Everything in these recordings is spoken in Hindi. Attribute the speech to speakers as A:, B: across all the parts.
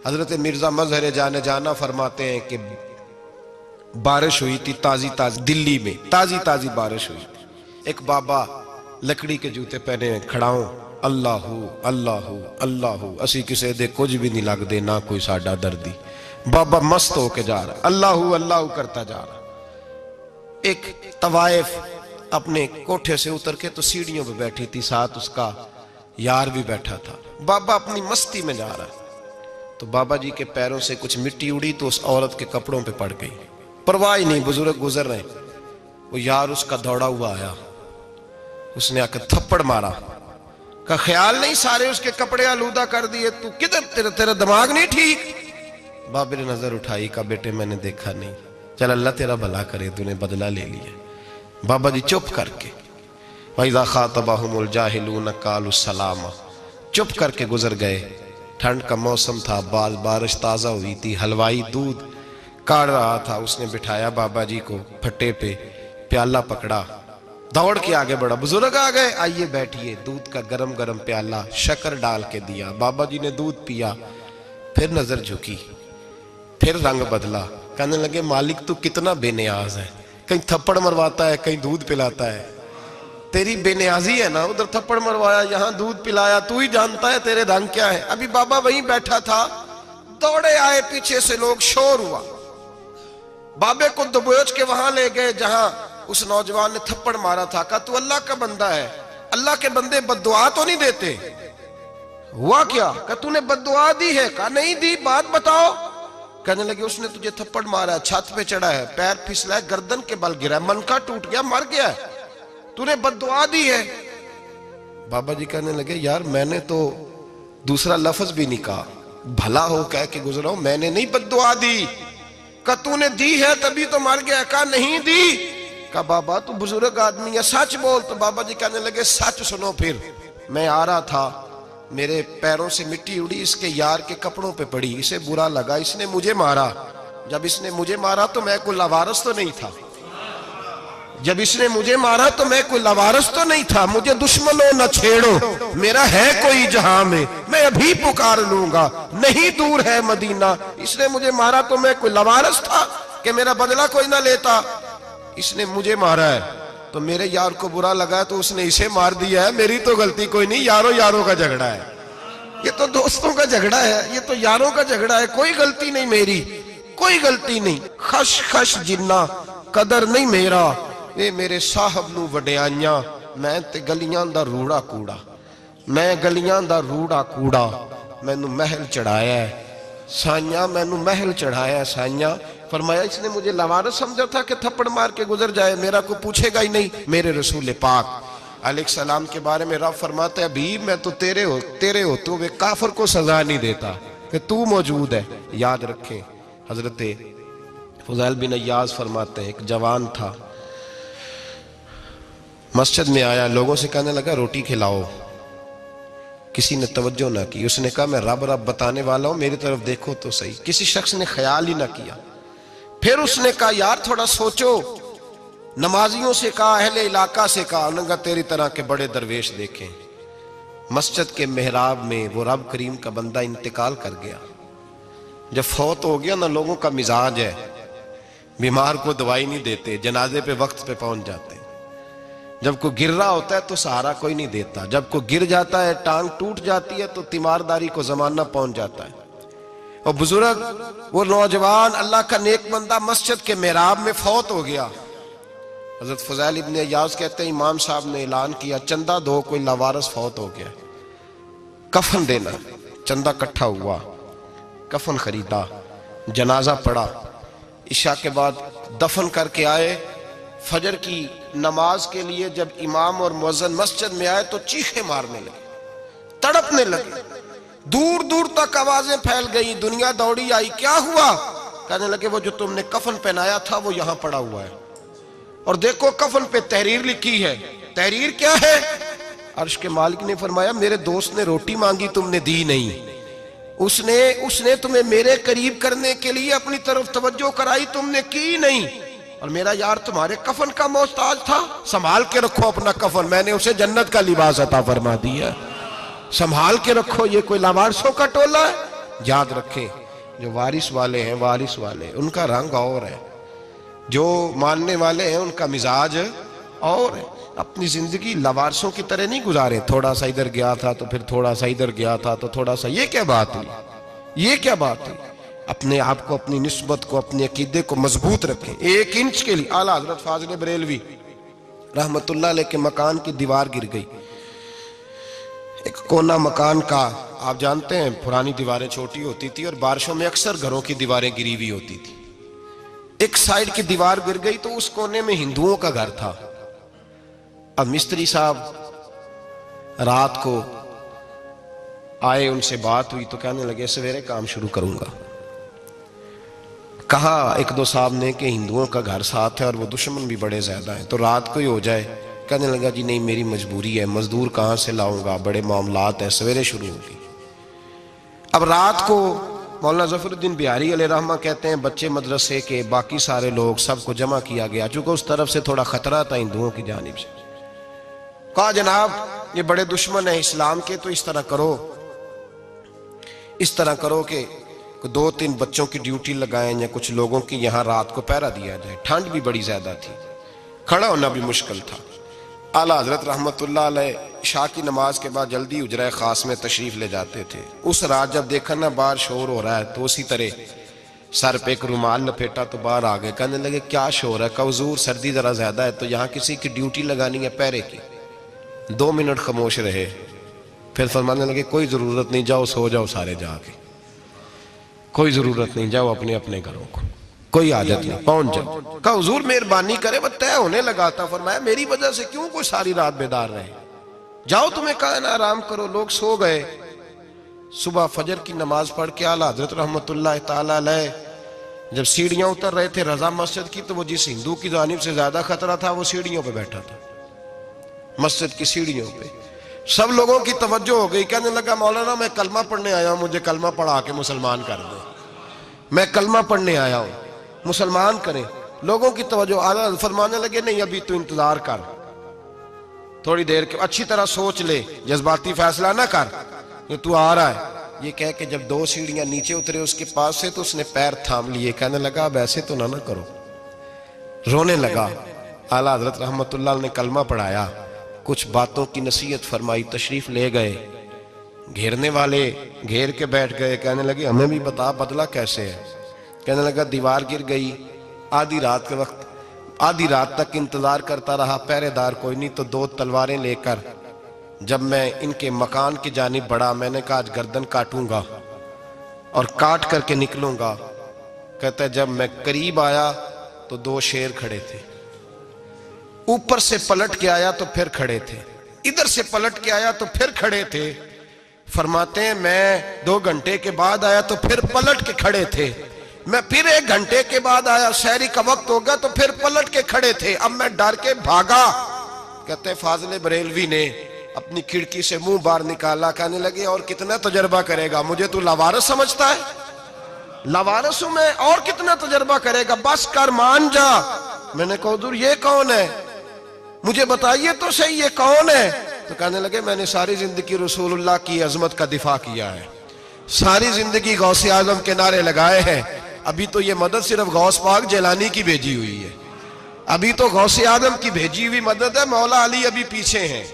A: हजरत मिर्जा मजहर जाने जाना फरमाते हैं कि बारिश हुई थी ताजी ताजी, दिल्ली में ताजी ताजी बारिश हुई। एक बाबा लकड़ी के जूते पहने खड़ा हो, अल्लाहू अल्लाहू अल्लाहू, असी किसी दे कुछ भी नहीं लगते, ना कोई साडा दर्दी। बाबा मस्त होके जा रहा, अल्लाहू अल्लाहू करता जा रहा। एक तवाइफ अपने कोठे से उतर के तो सीढ़ियों पे बैठी थी, साथ उसका यार भी बैठा था। बाबा अपनी मस्ती में जा रहा, तो बाबा जी के पैरों से कुछ मिट्टी उड़ी तो उस औरत के कपड़ों पे पड़ गई। परवाह ही नहीं, बुजुर्ग गुजर रहे। वो यार उसका दौड़ा हुआ आया, उसने आकर थप्पड़ मारा। का ख्याल नहीं सारे उसके कपड़े आलूदा कर दिए, तू किधर, तेरा दिमाग नहीं ठीक। बाबे ने नजर उठाई, का बेटे मैंने देखा नहीं, चल अल्लाह तेरा भला करे, तूने बदला ले लिया। बाबा जी चुप करके, वइज़ा ख़ातबहुमुल जाहिलून क़ालू सलामा, चुप करके गुजर गए। ठंड का मौसम था, बारिश ताज़ा हुई थी, हलवाई दूध काढ़ रहा था। उसने बिठाया बाबा जी को फट्टे पे, प्याला पकड़ा, दौड़ के आगे बढ़ा। बुजुर्ग आ गए, आइए बैठिए। दूध का गरम गरम प्याला शक्कर डाल के दिया। बाबा जी ने दूध पिया, फिर नजर झुकी, फिर रंग बदला। कहने लगे मालिक तू कितना बेनियाज है, कहीं थप्पड़ मरवाता है, कहीं दूध पिलाता है। तेरी बेनियाजी है ना, उधर थप्पड़ मरवाया, यहाँ दूध पिलाया, तू ही जानता है तेरे रंग क्या है। अभी बाबा वहीं बैठा था, दौड़े आए पीछे से लोग, शोर हुआ। बाबे को दबोच के वहां ले गए जहां उस नौजवान ने थप्पड़ मारा था। कहा तू अल्लाह का बंदा है, अल्लाह के बंदे बद्दुआ तो नहीं देते। हुआ क्या? कहा तूने बद्दुआ दी है? कहा नहीं दी, बात बताओ। कहने लगे उसने तुझे थप्पड़ मारा है, छत पे चढ़ा है, पैर फिसला है, गर्दन के बल गिरा है, मनका टूट गया, मर गया, तूने बद्दुआ दी है। बाबा जी कहने लगे यार मैंने तो दूसरा लफ्ज भी नहीं कहा, भला हो कह के गुजरा हूं, मैंने नहीं बद्दुआ दी। कहा तूने दी है तभी तो मर गया। कहा नहीं दी। कहा बाबा तू बुजुर्ग आदमी है, सच बोल। तो बाबा जी कहने लगे सच सुनो। फिर मैं आ रहा था, मेरे पैरों से मिट्टी उड़ी, इसके यार के कपड़ों पे पड़ी, इसे बुरा लगा, इसने मुझे मारा। जब इसने मुझे मारा तो मैं कोई लवारस तो नहीं था, जब इसने मुझे मारा तो मैं कोई लवारस तो नहीं था। मुझे दुश्मनों न छेड़ो, मेरा है कोई जहां में, मैं अभी पुकार लूंगा, नहीं दूर है मदीना। इसने मुझे मारा तो मैं कोई लवारस था कि मेरा बदला कोई ना लेता। इसने मुझे मारा है तो मेरे यार को बुरा लगा तो उसने इसे मार दिया है, मेरी तो गलती कोई नहीं, यारों यारों का झगड़ा है, ये तो दोस्तों का झगड़ा है, ये तो यारों का झगड़ा है, कोई गलती नहीं मेरी, कोई गलती नहीं। खश खश जिन्ना कदर नहीं मेरा, ये मेरे साहब नू वडियाइयां, मैं ते गलियां दा रूड़ा कूड़ा, मैं गलियां दा रूड़ा कूड़ा, मैनू महल चढ़ाया है साइयां, मैनू महल चढ़ाया साइयां। फरमाया इसने मुझे लवारस समझा था कि थप्पड़ मार के गुजर जाए, मेरा को पूछेगा ही नहीं। मेरे रसूल पाक अलैहिस्सलाम के बारे में रब फरमाता है अभी मैं तो तेरे होते हुए काफिर को सजा नहीं देता कि तू मौजूद है। याद रखें हजरत फुज़ैल बिन अय्याज़ फरमाते हैं एक जवान था, मस्जिद में आया, लोगों से कहने लगा रोटी खिलाओ, किसी ने तवज्जो ना की। उसने कहा मैं रब रब बताने वाला हूं, मेरी तरफ देखो तो सही। किसी शख्स ने ख्याल ही ना किया। फिर उसने कहा यार थोड़ा सोचो, नमाजियों से कहा, अहले इलाका से कहा, उन्होंने कहा तेरी तरह के बड़े दरवेश देखें। मस्जिद के मेहराब में वो रब करीम का बंदा इंतकाल कर गया। जब फौत हो गया ना, लोगों का मिजाज है, बीमार को दवाई नहीं देते, जनाजे पे वक्त पे पहुंच जाते। जब कोई गिर रहा होता है तो सहारा कोई नहीं देता, जब कोई गिर जाता है, टांग टूट जाती है तो तीमारदारी को जमाना पहुंच जाता है। और बुजुर्ग वो नौजवान अल्लाह का नेक बंदा मस्जिद के मेहराब में फौत हो गया। हजरत फुज़ैल इब्न अय्याज़ कहते हैं इमाम साहब ने ऐलान किया चंदा दो, कोई लावारिस फौत हो गया, कफन देना। चंदा इकट्ठा हुआ, कफन खरीदा, जनाजा पड़ा, इशा के बाद दफन करके आए। फजर की नमाज के लिए जब इमाम और मुअज्जिन मस्जिद में आए तो चीखे मारने लगे, तड़पने लगे, दूर दूर तक आवाजें फैल गई, दुनिया दौड़ी आई। क्या हुआ? कहने लगे वो जो तुमने कफन पहनाया था वो यहां पड़ा हुआ है, और देखो कफन पे तहरीर लिखी है। तहरीर क्या है? अर्श के मालिक ने फरमाया मेरे दोस्त ने रोटी मांगी, तुमने दी नहीं, उसने तुम्हें मेरे करीब करने के लिए अपनी तरफ तवज्जो कराई, तुमने की नहीं, और मेरा यार तुम्हारे कफन का मोहताज था, संभाल के रखो अपना कफन, मैंने उसे जन्नत का लिबास अता फरमा दिया, संभाल के रखो। ये कोई लावारिसों का टोला है? याद रखें, जो वारिस वाले हैं, वारिस वाले उनका रंग और है, जो मानने वाले हैं उनका मिजाज और है। अपनी जिंदगी लवारसों की तरह नहीं गुजारे, थोड़ा सा इधर गया था तो फिर थोड़ा सा इधर गया था तो थोड़ा सा, ये क्या बात हुई, ये क्या बात हुई। अपने आप को, अपनी निस्बत को, अपने अकीदे को मजबूत रखें। 1 इंच के लिए आला हजरत फाजिल बरेलवी रहमतुल्लाह अलैह के मकान की दीवार गिर गई। एक कोना मकान का, आप जानते हैं पुरानी दीवारें छोटी होती थी और बारिशों में अक्सर घरों की दीवारें गिरी हुई होती थी। एक साइड की दीवार गिर गई तो उस कोने में हिंदुओं का घर था। अब मिस्त्री साहब रात को आए, उनसे बात हुई तो कहने लगे सवेरे काम शुरू करूंगा। कहा 1-2 साहब ने कि हिंदुओं का घर साथ है और वो दुश्मन भी बड़े ज्यादा हैं, तो रात को ही हो जाए। कहने लगा जी नहीं, मेरी मजबूरी है, मजदूर कहाँ से लाऊंगा, बड़े मामलात हैं, सवेरे शुरू होगी। अब रात को मौलाना जफरुद्दीन बिहारी अलैहि रहमा कहते हैं बच्चे मदरसे के, बाकी सारे लोग, सबको जमा किया गया, चूंकि उस तरफ से थोड़ा खतरा था हिंदुओं की जानिब से। कहा जनाब ये बड़े दुश्मन है इस्लाम के, तो इस तरह करो कि 2-3 बच्चों की ड्यूटी लगाएं या कुछ लोगों की यहाँ रात को पहरा दिया जाए। ठंड भी बड़ी ज्यादा थी, खड़ा होना भी मुश्किल था। आला हजरत रहमतुल्लाह अलैह इशा की नमाज के बाद जल्दी उजरा खास में तशरीफ ले जाते थे। उस रात जब देखा ना बाहर शोर हो रहा है तो उसी तरह सर पे एक रुमाल लपेटा तो बाहर आ गए। कहने लगे क्या शोर है? कहा हुजूर सर्दी जरा ज्यादा है तो यहाँ किसी की ड्यूटी लगानी है पहरे की। 2 मिनट खामोश रहे, फिर फरमाने लगे कोई जरूरत नहीं, जाओ सो जाओ सारे जाके, कोई जरूरत नहीं, जाओ अपने अपने घरों को, कोई आदत नहीं, पहुंच जाओ। कहा हुजूर मेहरबानी करे, वो तय होने लगा था। फरमाया मेरी वजह से क्यों कोई सारी रात बेदार रहे, जाओ तुम्हें कहा ना आराम करो। लोग सो गए। सुबह फजर की नमाज पढ़ के आला हजरत रहमतुल्लाह ताला अलैह जब सीढ़ियां उतर रहे थे रजा मस्जिद की, तो वो जिस हिंदू की जानिब से ज्यादा खतरा था वो सीढ़ियों पे बैठा था, मस्जिद की सीढ़ियों पे। सब लोगों की तवज्जो हो गई। कहने लगा मौलाना मैं कलमा पढ़ने आया हूं, मुझे कलमा पढ़ा के मुसलमान कर दो, मैं कलमा पढ़ने आया हूं, मुसलमान करें। लोगों की तवज्जो, आला फरमाने लगे नहीं अभी तो इंतजार कर, थोड़ी देर के, अच्छी तरह सोच ले, जज्बाती फैसला ना कर, ये तू आ रहा है। ये कह के जब 2 सीढ़ियां नीचे उतरे उसके पास से तो उसने पैर थाम लिए। कहने लगा अब ऐसे तो ना करो, रोने लगा। आला हजरत रहमतुल्लाह ने कलमा पढ़ाया, कुछ बातों की नसीहत फरमाई, तशरीफ ले गए। घेरने वाले घेर के बैठ गए। कहने लगे हमें भी बता बदला कैसे है। कहने लगा दीवार गिर गई, आधी रात के वक्त, आधी रात तक इंतजार करता रहा, पहरेदार कोई नहीं, तो 2 तलवारें लेकर जब मैं इनके मकान की जानिब बढ़ा, मैंने कहा आज गर्दन काटूंगा और काट करके निकलूंगा। कहता है जब मैं करीब आया तो 2 शेर खड़े थे, ऊपर से पलट के आया तो फिर खड़े थे, इधर से पलट के आया तो फिर खड़े थे। फरमाते हैं मैं 2 घंटे के बाद आया तो फिर पलट के खड़े थे, मैं फिर 1 घंटे के बाद आया, शहरी का वक्त हो गया तो फिर पलट के खड़े थे। अब मैं डर के भागा। कहते फाजिल बरेलवी ने अपनी खिड़की से मुंह बाहर निकाला। कहने लगे और कितना तजर्बा करेगा, मुझे तू लावारिस समझता है, लावारिस हूं मैं, और कितना तजर्बा करेगा, बस कर मान जा। मैंने कहा हुजूर ये कौन है, मुझे बताइए तो सही ये कौन है। तो कहने लगे मैंने सारी जिंदगी रसूलुल्लाह की अजमत का दिफा किया है, सारी जिंदगी गौसे आजम के नारे लगाए हैं। अभी तो ये मदद सिर्फ गौस पाक जैलानी की भेजी हुई है, अभी तो गौसे आजम की भेजी हुई मदद है। मौला अली अभी पीछे हैं,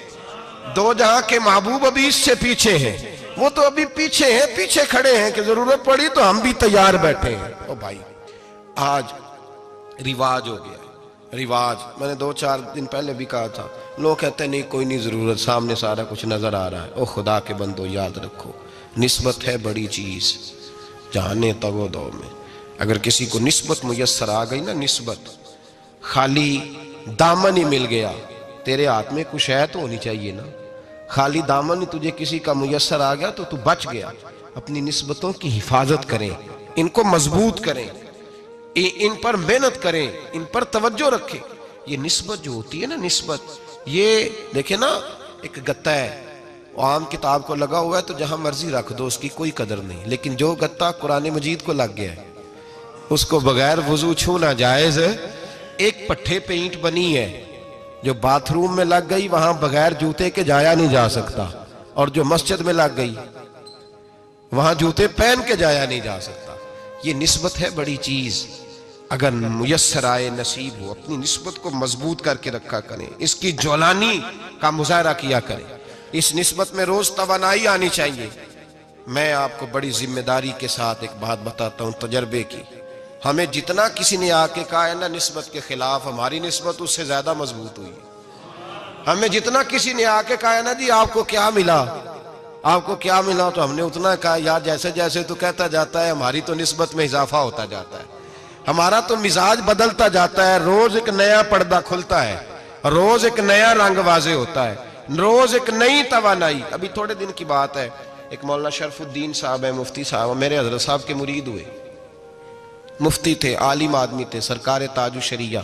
A: 2 जहां के महबूब अभी इससे पीछे हैं, वो तो अभी पीछे हैं, पीछे खड़े हैं कि जरूरत पड़ी तो हम भी तैयार बैठे हैं। ओ भाई आज रिवाज हो गया, रिवाज। मैंने 2-4 दिन पहले भी कहा था, लोग कहते नहीं कोई नहीं जरूरत, सामने सारा कुछ नजर आ रहा है। ओ खुदा के बंदो याद रखो, निस्बत है बड़ी चीज, जाने तगो दो में। अगर किसी को निस्बत मुयस्सर आ गई ना, निस्बत, खाली दामन ही मिल गया, तेरे हाथ में कुछ है तो होनी चाहिए ना, खाली दामन ही तुझे किसी का मुयस्सर आ गया तो तू बच गया। अपनी निस्बतों की हिफाजत करें, इनको मजबूत करें, इन पर मेहनत करें, इन पर तवज्जो रखें। ये निस्बत जो होती है ना, निस्बत, ये देखे ना एक गत्ता है, आम किताब को लगा हुआ है तो जहां मर्जी रख दो, उसकी कोई कदर नहीं। लेकिन जो गत्ता कुरान मजीद को लग गया है उसको बगैर वजू छूना जायज है। एक पट्टे पे ईंट बनी है जो बाथरूम में लग गई, वहां बगैर जूते के जाया नहीं जा सकता, और जो मस्जिद में लग गई वहां जूते पहन के जाया नहीं जा सकता। ये निस्बत है बड़ी चीज। अगर मुयस्सर आए नसीब हो, अपनी निस्बत को मजबूत करके रखा करें, इसकी जौलानी का मुजाहरा किया करें। इस निस्बत में रोज तवानाई आनी चाहिए। मैं आपको बड़ी जिम्मेदारी के साथ एक बात बताता हूं तजर्बे की। हमें जितना किसी ने आके कहा है ना निस्बत के खिलाफ, हमारी निस्बत उससे ज्यादा मजबूत हुई है। हमें जितना किसी ने आके कहा है ना जी आपको क्या मिला, आपको क्या मिला, तो हमने उतना कहा यार जैसे जैसे तो कहता जाता है हमारी तो निस्बत में इजाफा होता जाता है, हमारा तो मिजाज बदलता जाता है। रोज एक नया पर्दा खुलता है, रोज एक नया रंग वाजे होता है, रोज एक नई तवानाई। अभी थोड़े दिन की बात है, एक मौलाना शरफुद्दीन साहब है, मुफ्ती साहब, मेरे हजरत साहब के मुरीद हुए। मुफ्ती थे, आलिम आदमी थे, सरकार ताजु शरिया।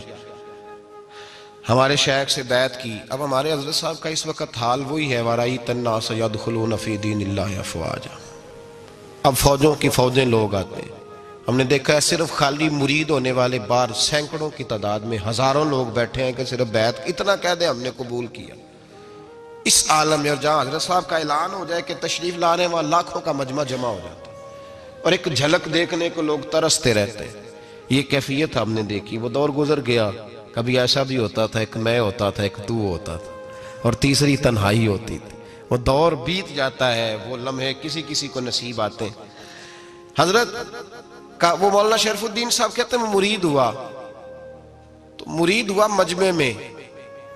A: हमारे शेख से बैत की। अब हमारे हजरत साहब का इस वक्त हाल वही है, वराई तन्ना सयदखुलून फी दीनिल्लाहि अफवाजा। अब फौजों की फौजें लोग आते हैं। हमने देखा है सिर्फ खाली मुरीद होने वाले बाहर सैकड़ों की तादाद में हजारों लोग बैठे हैं कि सिर्फ बैत इतना कह दे हमने कबूल किया। इस आलम में और जहां हजरत साहब का ऐलान हो जाए कि तशरीफ लाने वहां लाखों का मजमा जमा हो जाता है और एक झलक देखने को लोग तरसते रहते हैं। ये कैफियत हमने देखी। वो दौर गुजर गया, कभी ऐसा भी होता था एक मैं होता था, एक तू होता था और तीसरी तन्हाई होती थी। वो दौर बीत जाता है, वो लम्हे किसी किसी को नसीब आते हैं। हजरत का वो मौलाना शरफुद्दीन साहब कहते हैं मुरीद हुआ, तो मुरीद हुआ मजमे में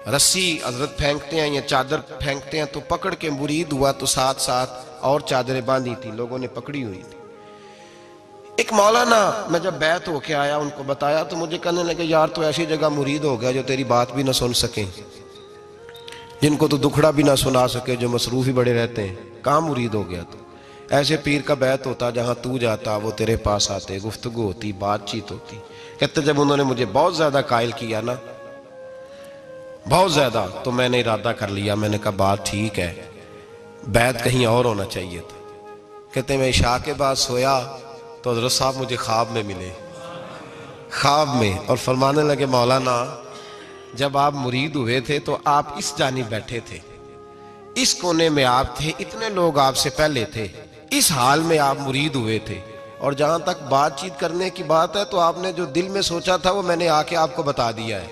A: रस्सी हजरत फेंकते हैं या चादर फेंकते हैं तो पकड़ के मुरीद हुआ, तो साथ साथ और चादरें बांधी थी, लोगों ने पकड़ी हुई थी। एक मौलाना, मैं जब बैत होके आया उनको बताया तो मुझे कहने लगे यार तो ऐसी जगह मुरीद हो गया जो तेरी बात भी ना सुन सके, जिनको तो दुखड़ा भी ना सुना सके, जो मसरूफ ही बड़े रहते हैं, कहाँ मुरीद हो गया। तो ऐसे पीर का बैत होता जहां तू जाता वो तेरे पास आते, गुफ्तगू होती, बातचीत होती। कहते जब उन्होंने मुझे बहुत ज्यादा कायल किया ना, बहुत ज्यादा, तो मैंने इरादा कर लिया, मैंने कहा बात ठीक है, बैत कहीं और होना चाहिए था। कहते मैं इशा के बाद सोया तो हजरत साहब मुझे ख्वाब में मिले, ख्वाब में, और फरमाने लगे मौलाना जब आप मुरीद हुए थे तो आप इस जानिब बैठे थे, इस कोने में आप थे, इतने लोग आपसे पहले थे, इस हाल में आप मुरीद हुए थे, और जहां तक बातचीत करने की बात है तो आपने जो दिल में सोचा था वो मैंने आके आपको बता दिया है।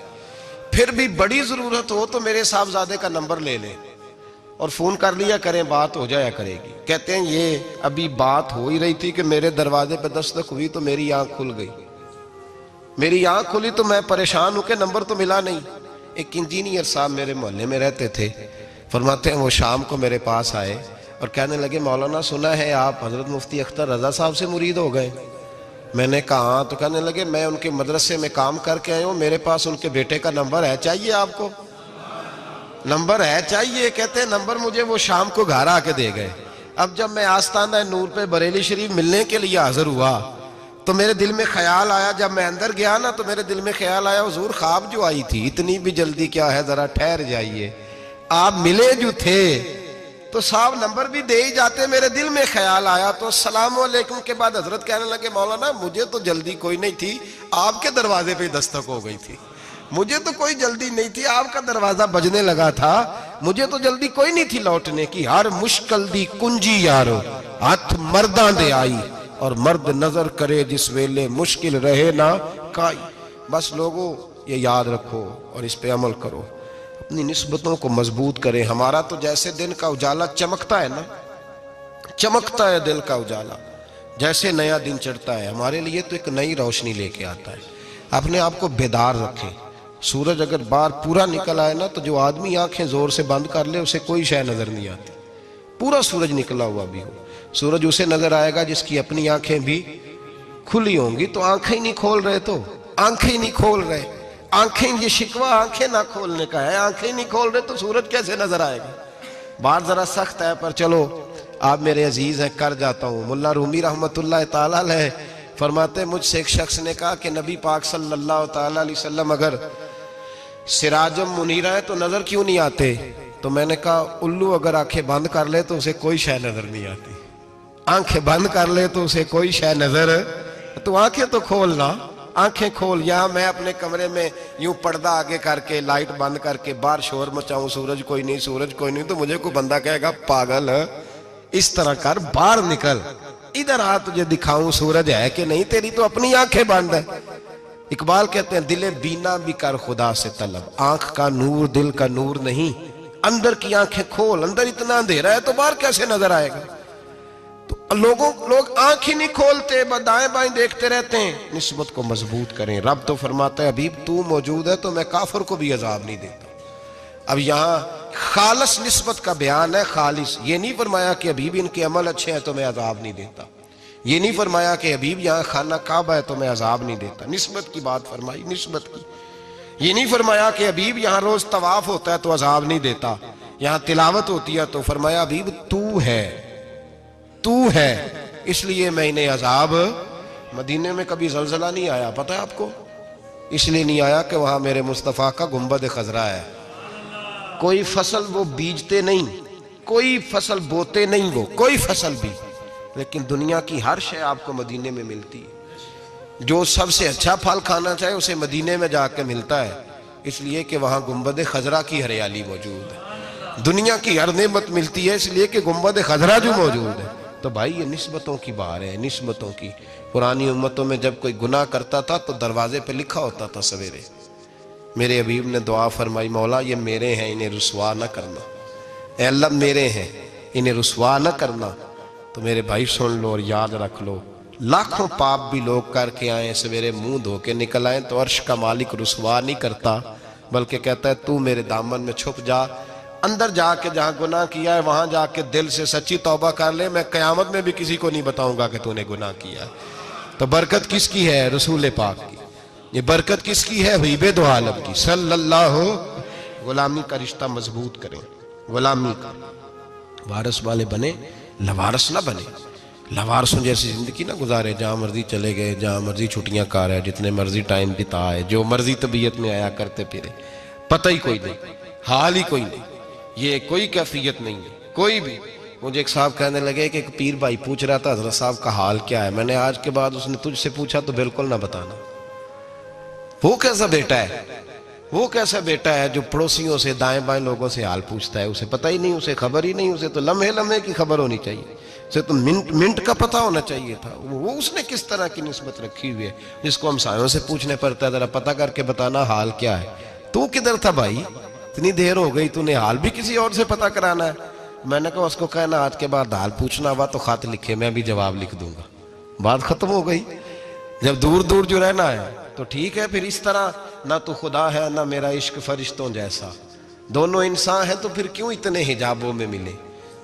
A: फिर भी बड़ी जरूरत हो तो मेरे साहबजादे का नंबर ले लें और फोन कर लिया करें, बात हो जाया करेगी। कहते हैं ये अभी बात हो ही रही थी कि मेरे दरवाजे पर दस्तक हुई तो मेरी आंख खुल गई। मेरी आंख खुली तो मैं परेशान हूं कि नंबर तो मिला नहीं। एक इंजीनियर साहब मेरे मोहल्ले में रहते थे, फरमाते हैं वो शाम को मेरे पास आए और कहने लगे मौलाना सुना है आप हजरत मुफ्ती अख्तर रजा साहब से मुरीद हो गए। मैंने कहा, तो कहने लगे मैं उनके मदरसे में काम करके आया हूँ, मेरे पास उनके बेटे का नंबर है, चाहिए आपको? नंबर है चाहिए? कहते हैं नंबर मुझे वो शाम को घर आके दे गए। अब जब मैं आस्ताना नूर पे बरेली शरीफ मिलने के लिए हाजिर हुआ तो मेरे दिल में ख्याल आया, जब मैं अंदर गया ना तो मेरे दिल में ख्याल आया हुजूर ख्वाब जो आई थी, इतनी भी जल्दी क्या है, जरा ठहर जाइए, आप मिले जो थे तो साहब नंबर भी दे ही जाते। मेरे दिल में ख्याल आया तो अस्सलाम वालेकुम के बाद हजरत कहने लगे मौलाना मुझे तो जल्दी कोई नहीं थी, आपके दरवाजे पे दस्तक हो गई थी, मुझे तो कोई जल्दी नहीं थी, आपका दरवाजा बजने लगा था, मुझे तो जल्दी कोई नहीं थी लौटने की। हर मुश्किल दी कुंजी यारो हाथ मर्दां दे आई, और मर्द नजर करे जिस वेले मुश्किल रहे ना काई। बस लोगों ये याद रखो और इस पे अमल करो, अपनी निस्बतों को मजबूत करें। हमारा तो जैसे दिन का उजाला चमकता है ना, चमकता है दिल का उजाला, जैसे नया दिन चढ़ता है हमारे लिए तो एक नई रोशनी लेके आता है। अपने आप को बेदार रखें। सूरज अगर बाहर पूरा निकल आए ना तो जो आदमी आंखें जोर से बंद कर ले उसे कोई शय नजर नहीं आती। पूरा सूरज निकला हुआ भी हो, सूरज उसे नजर आएगा जिसकी अपनी आंखें भी खुली होंगी। तो आंखें ही नहीं खोल रहे, तो आंखें ही नहीं खोल रहे, आंखें, ये शिकवा आंखें ना खोलने का है, आंखें ही नहीं खोल रहे तो सूरज कैसे नजर आएगा। बात जरा सख्त है पर चलो आप मेरे अजीज हैं, कर जाता हूँ। मुल्ला रूमी रहमतुल्लाह ताला अलैह फरमाते मुझसे एक शख्स ने कहा कि नबी पाक सल्लल्लाहु ताला अलैहि वसल्लम अगर सिराजम मुनीरा है तो नजर क्यों नहीं आते? तो मैंने कहा उल्लू अगर आंखें बंद कर ले तो उसे कोई शय नजर नहीं आती, आंखें बंद कर ले तो उसे कोई शय नजर, तो आंखें तो खोलना, आंखें खोल। यहाँ मैं अपने कमरे में यूं पर्दा आगे करके लाइट बंद करके बाहर शोर मचाऊं, सूरज कोई नहीं, सूरज कोई नहीं, तो मुझे कोई बंदा कहेगा पागल है, इस तरह कर, बाहर निकल, इधर आ तुझे दिखाऊं सूरज है कि नहीं, तेरी तो अपनी आंखें बंद है। इकबाल कहते हैं दिले बीना भी कर खुदा से तलब, आंख का नूर दिल का नूर नहीं, अंदर की आंखें खोल, अंदर इतना अंधेरा है तो बाहर कैसे नजर आएगा। तो लोग आंख ही नहीं खोलते, दाएं बाएं देखते रहते हैं। निस्बत को मजबूत करें। रब तो फरमाता है हबीब तू मौजूद है तो मैं काफिर को भी अजाब नहीं देता। अब यहाँ खालिस निस्बत का बयान है, खालिस। ये नहीं फरमाया कि हबीब इनके अमल अच्छे हैं तो मैं अजाब नहीं देता, ये नहीं फरमाया कि हबीब यहाँ खाना काबा है तो मैं अजाब नहीं देता। निस्बत की बात फरमाई, निस्बत की। ये नहीं फरमाया कि हबीब यहाँ रोज तवाफ होता है तो अजाब नहीं देता, यहाँ तिलावत होती है तो फरमाया हबीब तू है, तू है, इसलिए मैं इन्हें अजाब। मदीने में कभी जलजला नहीं आया, पता है आपको? इसलिए नहीं आया कि वहां मेरे मुस्तफा का गुंबद खजरा है। कोई फसल वो बीजते नहीं, कोई फसल बोते नहीं, वो कोई फसल भी, लेकिन दुनिया की हर शय आपको मदीने में मिलती है। जो सबसे अच्छा फल खाना चाहे उसे मदीने में जाके मिलता है, इसलिए कि वहां गुंबद खजरा की हरियाली मौजूद है। दुनिया की हर नेमत मिलती है इसलिए कि गुंबद खजरा जो मौजूद है। तो भाई ये निस्बतों की बात है, निस्बतों की। पुरानी उम्मतों में जब कोई गुनाह करता था तो दरवाजे पे लिखा होता था सवेरे, मेरे हबीब ने दुआ फरमाई मौला ये मेरे हैं इन्हें रुसवा न करना, ऐ अल्लाह मेरे हैं इन्हें रुसवा न करना। तो मेरे भाई सुन लो और याद रख लो, लाखों पाप भी लोग करके आए, सवेरे मुंह धो के निकल आए तो अर्श का मालिक रुसवा नहीं करता, बल्कि कहता है तू मेरे दामन में छुप जा, अंदर जाके जहां गुनाह किया है वहां जाके दिल से सच्ची तौबा कर ले, मैं कयामत में भी किसी को नहीं बताऊंगा कि तूने गुनाह किया। तो बरकत किसकी है? रसूल पाक की। ये बरकत किसकी है? हबीब दो आलम की सल्लल्लाहु। गुलामी का रिश्ता मजबूत करें, गुलामी का। वारस वाले बने, लवारस ना बने। लवारसों जैसी जिंदगी ना गुजारे, जहां मर्जी चले गए, जहां मर्जी छुट्टियां कर रहे, जितने मर्जी टाइम बिताए, जो मर्जी तबीयत में आया करते फिरे, पता ही कोई नहीं, हाल ही कोई नहीं, ये कोई कैफियत नहीं है कोई भी। मुझे एक साहब कहने लगे कि एक पीर भाई पूछ रहा था हजरत साहब का हाल क्या है। मैंने आज के बाद उसने तुझसे पूछा तो बिल्कुल ना बताना। वो कैसा बेटा है, वो कैसा बेटा है जो पड़ोसियों से दाएं बाएं लोगों से हाल पूछता है, उसे पता ही नहीं, उसे खबर ही नहीं, उसे तो लम्हे लम्हे की खबर होनी चाहिए, उसे तो मिनट मिनट का पता होना चाहिए था। वो उसने किस तरह की निस्बत रखी हुई है जिसको हम सायों से पूछने पड़ता है जरा पता करके बताना हाल क्या है। तू किधर था भाई, इतनी देर हो गई, तूने हाल भी किसी और से पता कराना है। मैंने कहा उसको कहना आज के बाद हाल पूछना हुआ तो खत लिखे, मैं भी जवाब लिख दूंगा, बात खत्म हो गई। जब दूर दूर जो रहना है तो ठीक है, फिर इस तरह ना तो खुदा है ना मेरा इश्क फरिश्तों जैसा, दोनों इंसान है तो फिर क्यों इतने हिजाबों में मिले।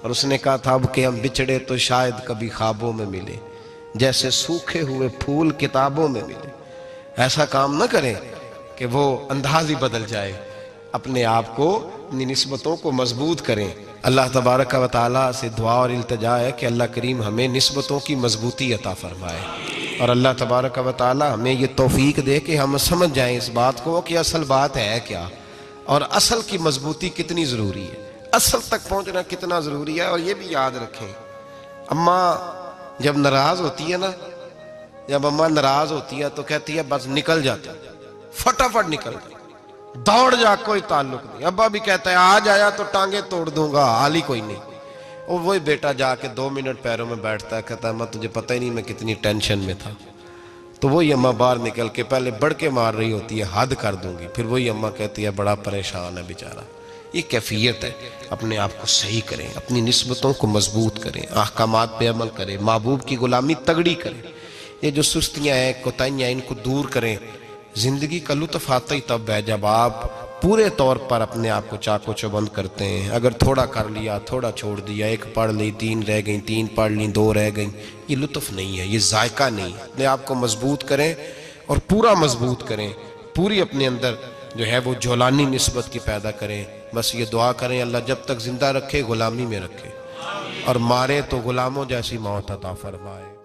A: और उसने कहा था अब कि हम बिछड़े तो शायद कभी ख्वाबों में मिले, जैसे सूखे हुए फूल किताबों में मिले। ऐसा काम न करें कि वो अंदाज ही बदल जाए, अपने आप को, अपनी निस्बतों को मजबूत करें। अल्लाह तबारक व तआला से दुआ और इल्तिजा है कि अल्लाह करीम हमें निस्बतों की मजबूती अता फरमाए, और अल्लाह तबारक व तआला हमें ये तौफीक दे कि हम समझ जाएं इस बात को कि असल बात है क्या, और असल की मजबूती कितनी ज़रूरी है, असल तक पहुँचना कितना ज़रूरी है। और ये भी याद रखें, अम्मा जब नाराज़ होती है ना, जब अम्मा नाराज़ होती है तो कहती है बस निकल जाती, फटाफट निकल जाती, दौड़ जा, कोई ताल्लुक नहीं। अब्बा भी कहता है आज आया तो टांगे तोड़ दूंगा, हाल ही कोई नहीं। और वही बेटा जाके 2 मिनट पैरों में बैठता है, कहता है अम्मा तुझे पता ही नहीं मैं कितनी टेंशन में था। तो वही अम्मा बाहर निकल के पहले बढ़ के मार रही होती है, हद कर दूंगी, फिर वही अम्मा कहती है बड़ा परेशान है बेचारा। ये कैफियत है, अपने आप को सही करें, अपनी निस्बतों को मजबूत करें, अहकामात पे अमल करें, महबूब की गुलामी तगड़ी करें। ये जो सुस्तियाँ हैं, कोताहियाँ, इनको दूर करें। जिंदगी का लुत्फ आता ही तब है जब आप पूरे तौर पर अपने आप को चाको चौबंद करते हैं। अगर थोड़ा कर लिया, थोड़ा छोड़ दिया, 1 पढ़ ली, 3 रह गई, 3 पढ़ ली, 2 रह गई, ये लुत्फ नहीं है, ये जायका नहीं है। अपने आप को मजबूत करें और पूरा मजबूत करें, पूरी अपने अंदर जो है वो जौलानी निस्बत की पैदा करें। बस ये दुआ करें अल्लाह जब तक जिंदा रखे गुलामी में रखे, और मारे तो गुलामों जैसी मौत अता फरमाए।